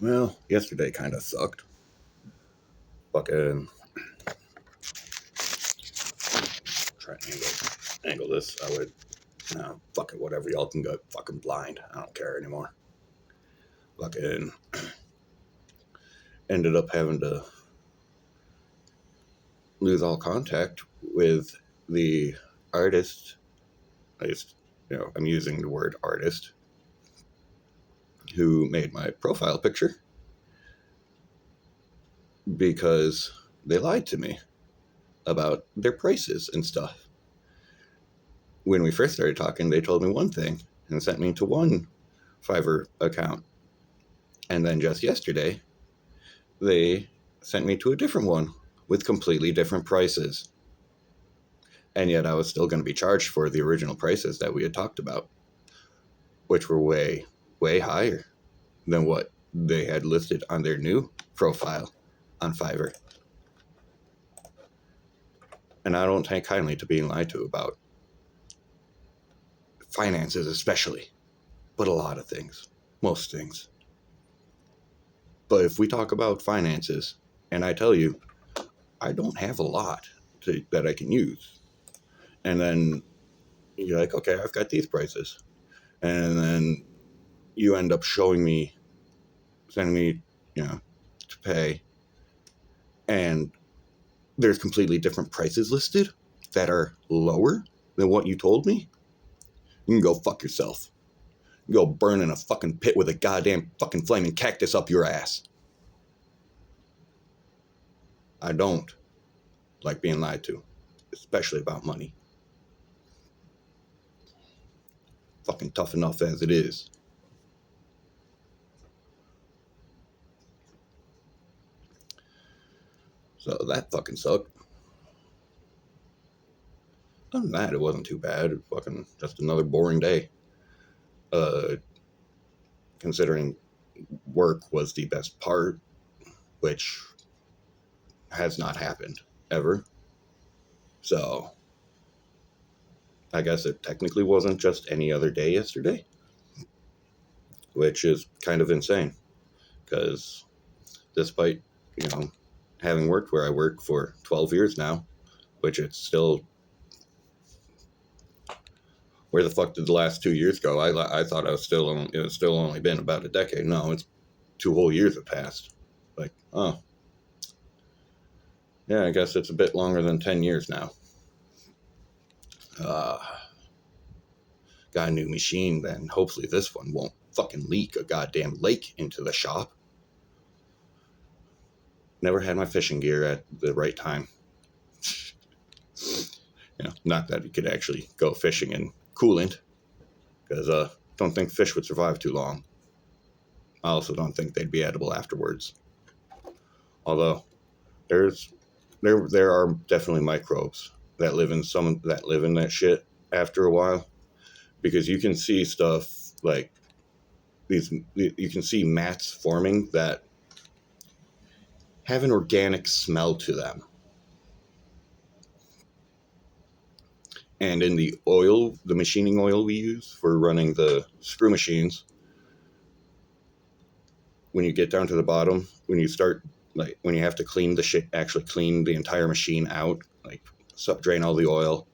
Well, yesterday kind of sucked. Fucking try and angle this. I would, no, fuck it, whatever. Y'all can go fucking blind. I don't care anymore. Fucking ended up having to lose all contact with the artist. I just, I'm using the word artist who made my profile picture because they lied to me about their prices and stuff. When we first started talking, they told me one thing and sent me to one Fiverr account. And then just yesterday, they sent me to a different one with completely different prices. And yet I was still going to be charged for the original prices that we had talked about, which were way, way higher than what they had listed on their new profile on Fiverr. And I don't take kindly to being lied to about finances especially, but a lot of things, most things. But if we talk about finances and I tell you, I don't have a lot that I can use, and then you're like, okay, I've got these prices, and then you end up sending me, to pay, and there's completely different prices listed that are lower than what you told me, you can go fuck yourself. You go burn in a fucking pit with a goddamn fucking flaming cactus up your ass. I don't like being lied to, especially about money. Fucking tough enough as it is. So that fucking sucked. Other than that, it wasn't too bad. Fucking just another boring day. Considering work was the best part, which has not happened ever. So I guess it technically wasn't just any other day yesterday, which is kind of insane. Because despite, having worked where I work for 12 years now, which it's still, where the fuck did the last 2 years go? I thought it was still only been about a decade. No, it's 2 whole years have passed. Like, oh, yeah, I guess it's a bit longer than 10 years now. Got a new machine, then hopefully this one won't fucking leak a goddamn lake into the shop. Never had my fishing gear at the right time. Not that you could actually go fishing in coolant, because don't think fish would survive too long. I also don't think they'd be edible afterwards. Although there are definitely microbes that live in that shit after a while, because you can see stuff like these. You can see mats forming that have an organic smell to them. And in the machining oil we use for running the screw machines, when you get down to the bottom, when you have to clean the shit, actually clean the entire machine out, like drain all the oil,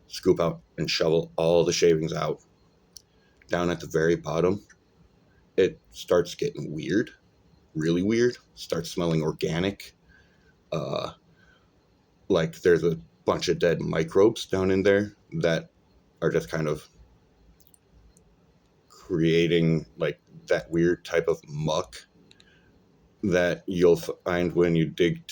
scoop out and shovel all the shavings out, down at the very bottom, it starts getting weird, really weird, starts smelling organic. Like there's a bunch of dead microbes down in there that are just kind of creating like that weird type of muck that you'll find when you dig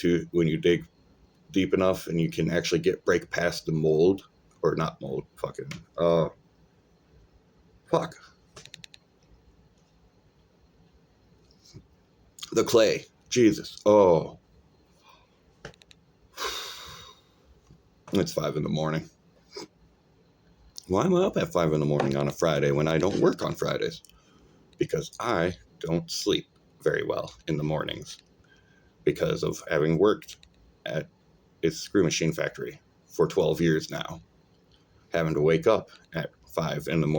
deep enough and you can actually break past the mold, or not mold, the clay. Jesus. Oh, it's 5 a.m. Why am I up at 5 a.m. on a Friday when I don't work on Fridays? Because I don't sleep very well in the mornings because of having worked at a screw machine factory for 12 years now, having to wake up at 5 a.m.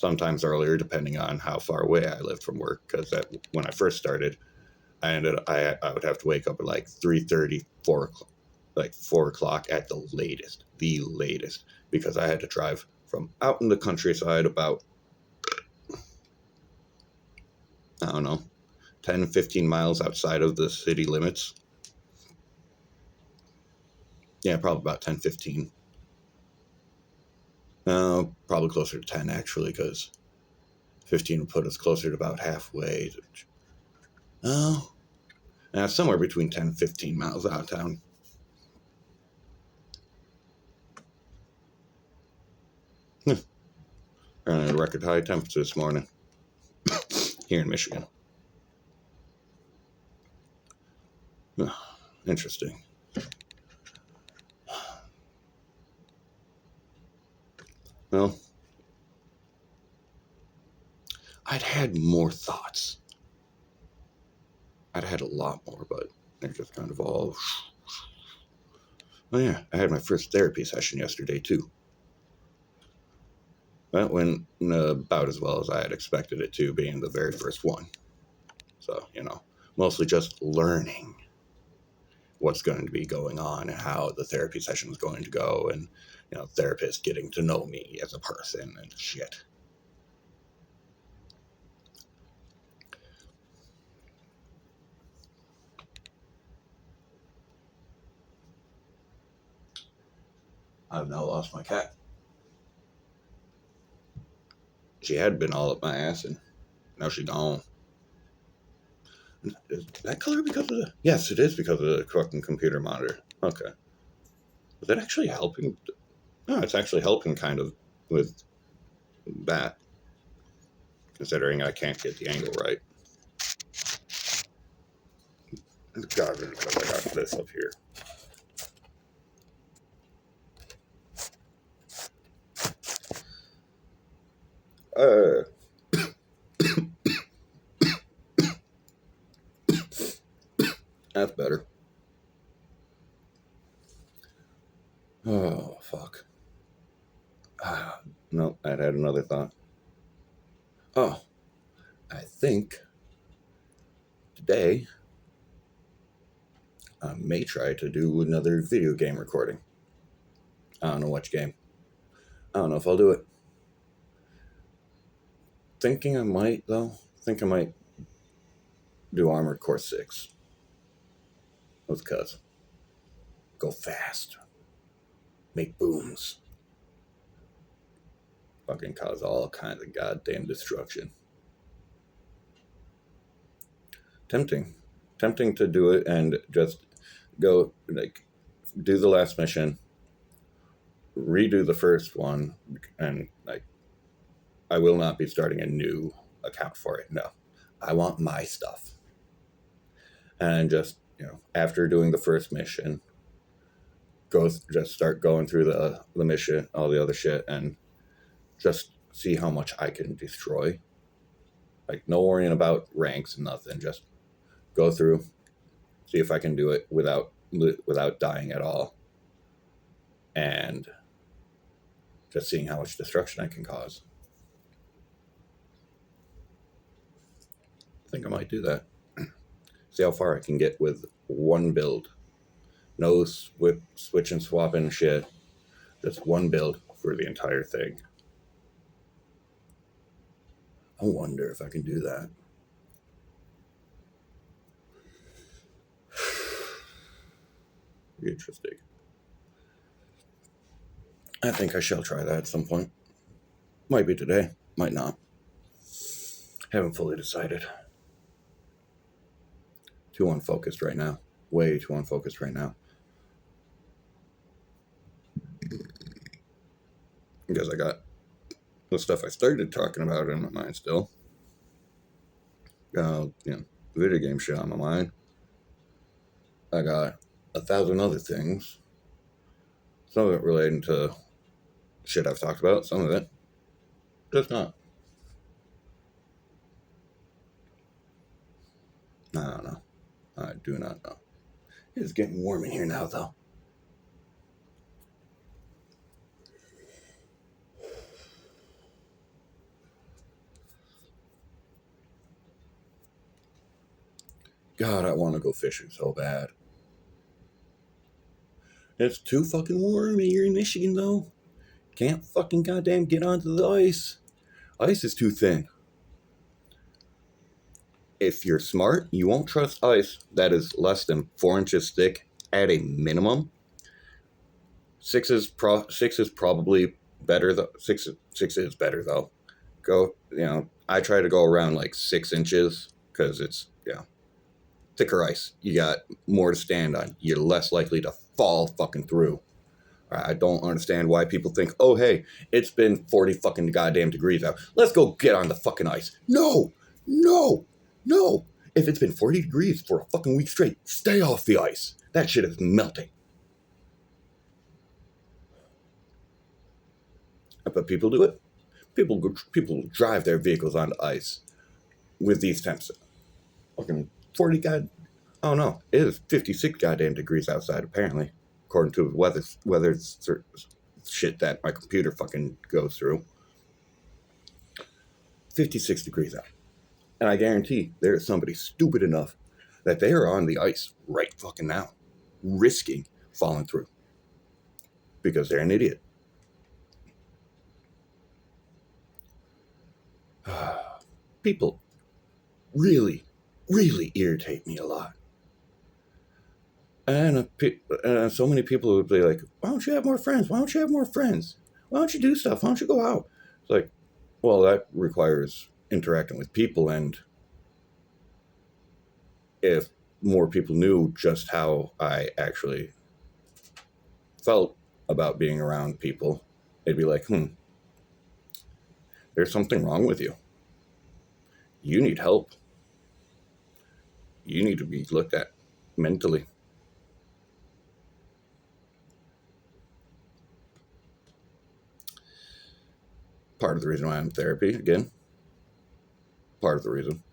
sometimes earlier, depending on how far away I lived from work. Because when I first started, I would have to wake up at like 3:30, 4 o'clock, like 4 o'clock at the latest, because I had to drive from out in the countryside about, I don't know, 10, 15 miles outside of the city limits. Yeah, probably about 10, 15. Probably closer to 10, actually, because 15 would put us closer to about halfway. Oh, somewhere between 10 and 15 miles out of town. Running a record high temperature this morning here in Michigan. Interesting. Well, I'd had more thoughts. I'd had a lot more, but they're just kind of all. Oh yeah, I had my first therapy session yesterday too. That went about as well as I had expected it to, being the very first one. So, mostly just learning what's going to be going on and how the therapy session is going to go, and, therapists getting to know me as a person and shit. I've now lost my cat. She had been all up my ass, and now she's gone. Is that color because of the... Yes, it is because of the fucking computer monitor. Okay. Is that actually helping? No, it's actually helping kind of with that, considering I can't get the angle right. God, because I got this up here. That's better. Oh, fuck. No, I'd had another thought. Oh, I think today I may try to do another video game recording. I don't know which game. I don't know if I'll do it. Thinking I might, though. Think I might do Armored Core 6. With cuz. Go fast. Make booms. Fucking cause all kinds of goddamn destruction. Tempting to do it and just go, like, do the last mission, redo the first one, and, like, I will not be starting a new account for it. No, I want my stuff. And just, after doing the first mission, just start going through the mission, all the other shit, and just see how much I can destroy. Like, no worrying about ranks and nothing. Just go through, see if I can do it without dying at all, and just seeing how much destruction I can cause. I think I might do that. See how far I can get with one build. No switch and swapping shit. Just one build for the entire thing. I wonder if I can do that. Interesting. I think I shall try that at some point. Might be today, might not. Haven't fully decided. Too unfocused right now. Way too unfocused right now. Because I got the stuff I started talking about in my mind still. Video game shit on my mind. I got 1,000 other things. Some of it relating to shit I've talked about. Some of it just not. I don't know. I do not know. It's getting warm in here now, though. God, I want to go fishing so bad. It's too fucking warm here in Michigan, though. Can't fucking goddamn get onto the ice. Ice is too thin. If you're smart, you won't trust ice that is less than 4 inches thick at a minimum. Six is probably better though. Six is better though. I try to go around like 6 inches because it's thicker ice. You got more to stand on. You're less likely to fall fucking through. I don't understand why people think, oh hey, it's been 40 fucking goddamn degrees out. Let's go get on the fucking ice. No, no, no. If it's been 40 degrees for a fucking week straight, stay off the ice. That shit is melting. But people do it. People drive their vehicles onto ice with these temps. Fucking 40 god. Oh no, it is 56 goddamn degrees outside apparently, according to the weather shit that my computer fucking goes through. 56 degrees out. And I guarantee there is somebody stupid enough that they are on the ice right fucking now, risking falling through because they're an idiot. People really, really irritate me a lot. And so many people would be like, why don't you have more friends? Why don't you have more friends? Why don't you do stuff? Why don't you go out? It's like, well, that requires interacting with people. And if more people knew just how I actually felt about being around people, they'd be like, there's something wrong with you. You need help. You need to be looked at mentally. Part of the reason why I'm in therapy, again. Part of the reason.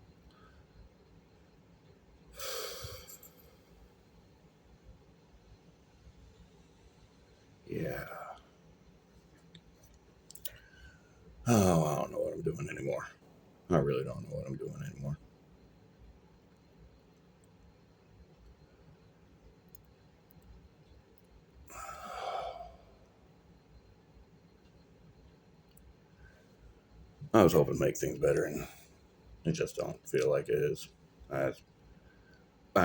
Yeah. Oh, I don't know what I'm doing anymore. I really don't know what I'm doing anymore. I was hoping to make things better, and it just don't feel like it is. I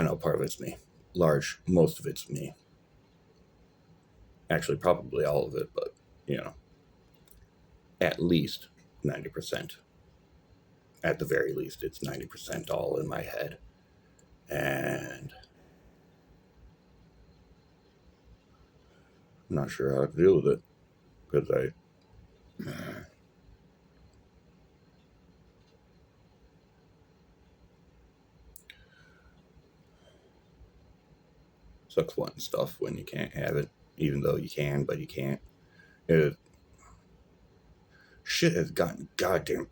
know part of it's me. Most of it's me. Actually, probably all of it, but, at least 90%. At the very least, it's 90% all in my head. And I'm not sure how to deal with it, because sucks wanting stuff when you can't have it, even though you can, but you can't. Shit has gotten goddamn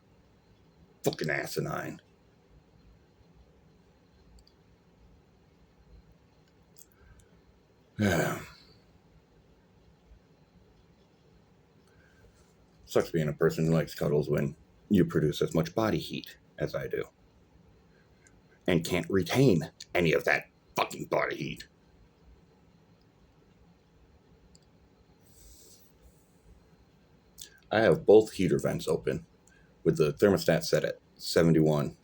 fucking asinine. Yeah. Sucks being a person who likes cuddles when you produce as much body heat as I do. And can't retain any of that fucking body heat. I have both heater vents open with the thermostat set at 71.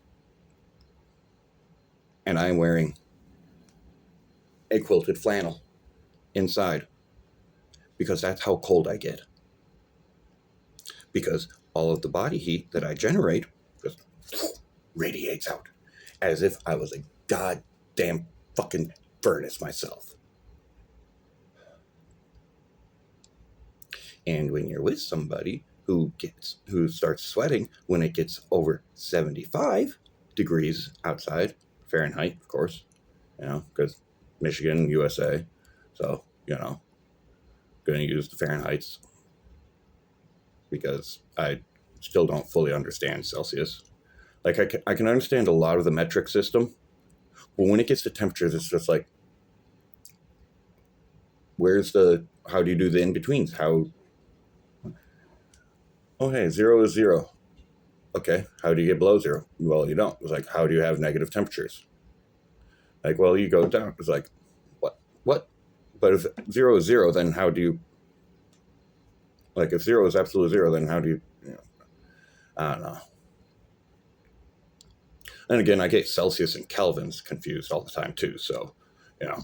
And I'm wearing a quilted flannel inside because that's how cold I get. Because all of the body heat that I generate just radiates out as if I was a goddamn fucking furnace myself. And when you're with somebody who starts sweating when it gets over 75 degrees outside, Fahrenheit, of course, because Michigan, USA, so, going to use the Fahrenheits because I still don't fully understand Celsius. Like, I can understand a lot of the metric system, but when it gets to temperatures, it's just like, how do you do the in-betweens? Oh, hey, 0 is 0. Okay, how do you get below 0? Well, you don't. It's like, how do you have negative temperatures? Like, well, you go down. It's like, what? What? But if 0 is 0, then how do you, like, if 0 is absolute 0, then how do you know, I don't know. And again, I get Celsius and Kelvins confused all the time too. So, you know,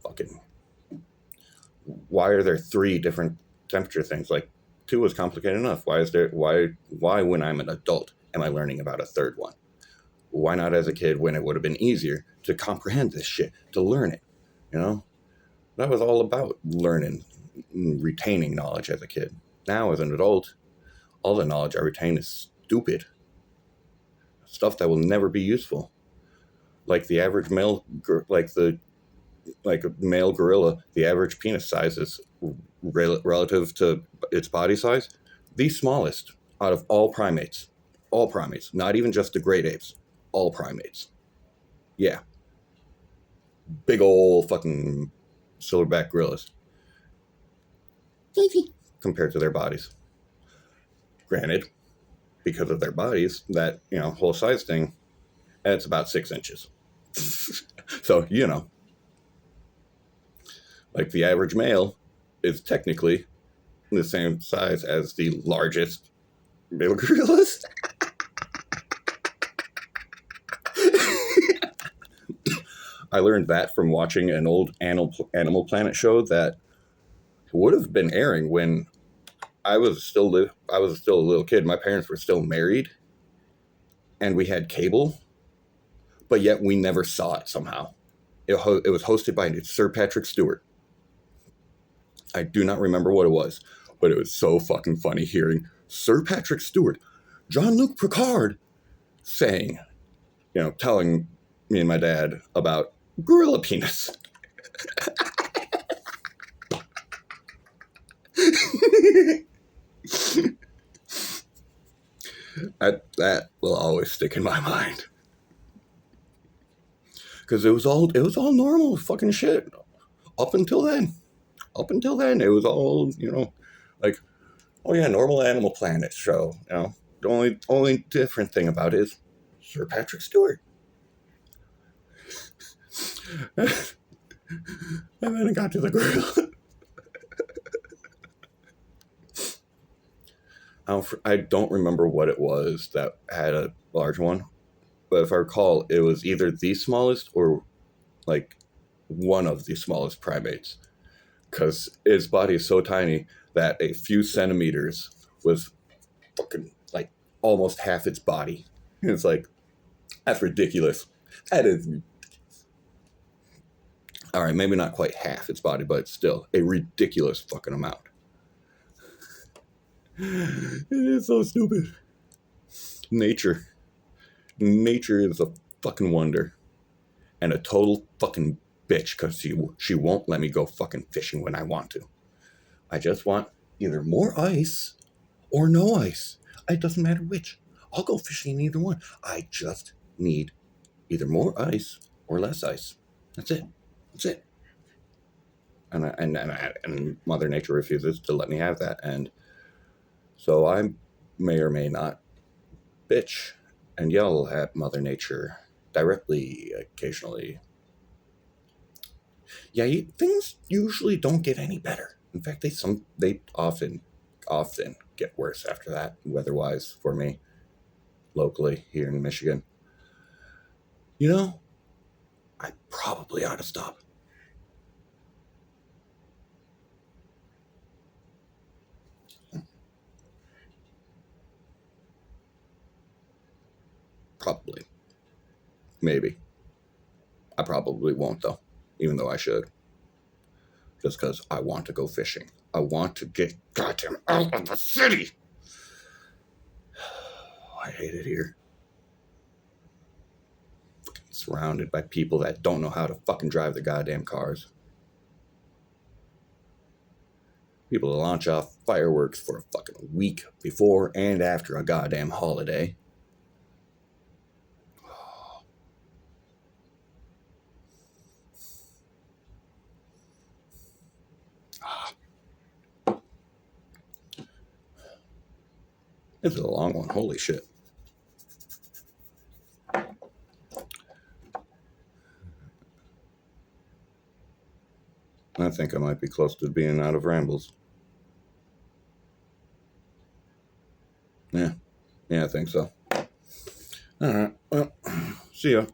fucking, why are there 3 different temperature things? Like, 2 is complicated enough. Why when I'm an adult am I learning about a third one? Why not as a kid when it would have been easier to comprehend this shit, to learn it? You know, that was all about learning, retaining knowledge as a kid. Now, as an adult, all the knowledge I retain is stupid stuff that will never be useful. Like the average male, like a male gorilla, the average penis size is relative to its body size, the smallest out of all primates. All primates, not even just the great apes, all primates. Yeah, big old fucking silverback gorillas compared to their bodies. Granted, because of their bodies, that, you know, whole size thing, it's about 6 inches. So, you know, like the average male is technically the same size as the largest male gorillas. I learned that from watching an old Animal Planet show that would have been airing when I was still a little kid. My parents were still married, and we had cable, but yet we never saw it somehow. It was hosted by Sir Patrick Stewart. I do not remember what it was, but it was so fucking funny hearing Sir Patrick Stewart, Jean-Luc Picard, saying, you know, telling me and my dad about gorilla penis. That will always stick in my mind, because it was all normal fucking shit up until then. Up until then, it was all, you know, like, oh yeah, normal Animal Planet show. You know, the only different thing about it is Sir Patrick Stewart. And then it got to the gorilla. I don't remember what it was that had a large one, but if I recall, it was either the smallest or like one of the smallest primates, because its body is so tiny that a few centimeters was fucking like almost half its body. It's like, that's ridiculous. That is, all right, maybe not quite half its body, but it's still a ridiculous fucking amount. It is so stupid. Nature. Nature is a fucking wonder. And a total fucking bitch, because she won't let me go fucking fishing when I want to. I just want either more ice or no ice. It doesn't matter which. I'll go fishing in either one. I just need either more ice or less ice. That's it. That's it. And Mother Nature refuses to let me have that. And so I may or may not bitch and yell at Mother Nature directly, occasionally. Yeah, things usually don't get any better. In fact, they often get worse after that, weather-wise, for me, locally here in Michigan. You know, I probably ought to stop. Probably. Maybe. I probably won't, though, even though I should. Just because I want to go fishing. I want to get goddamn out of the city. I hate it here. Fucking surrounded by people that don't know how to fucking drive the goddamn cars. People to launch off fireworks for a fucking week before and after a goddamn holiday. This is a long one. Holy shit. I think I might be close to being out of rambles. Yeah, I think so. All right. Well, see ya.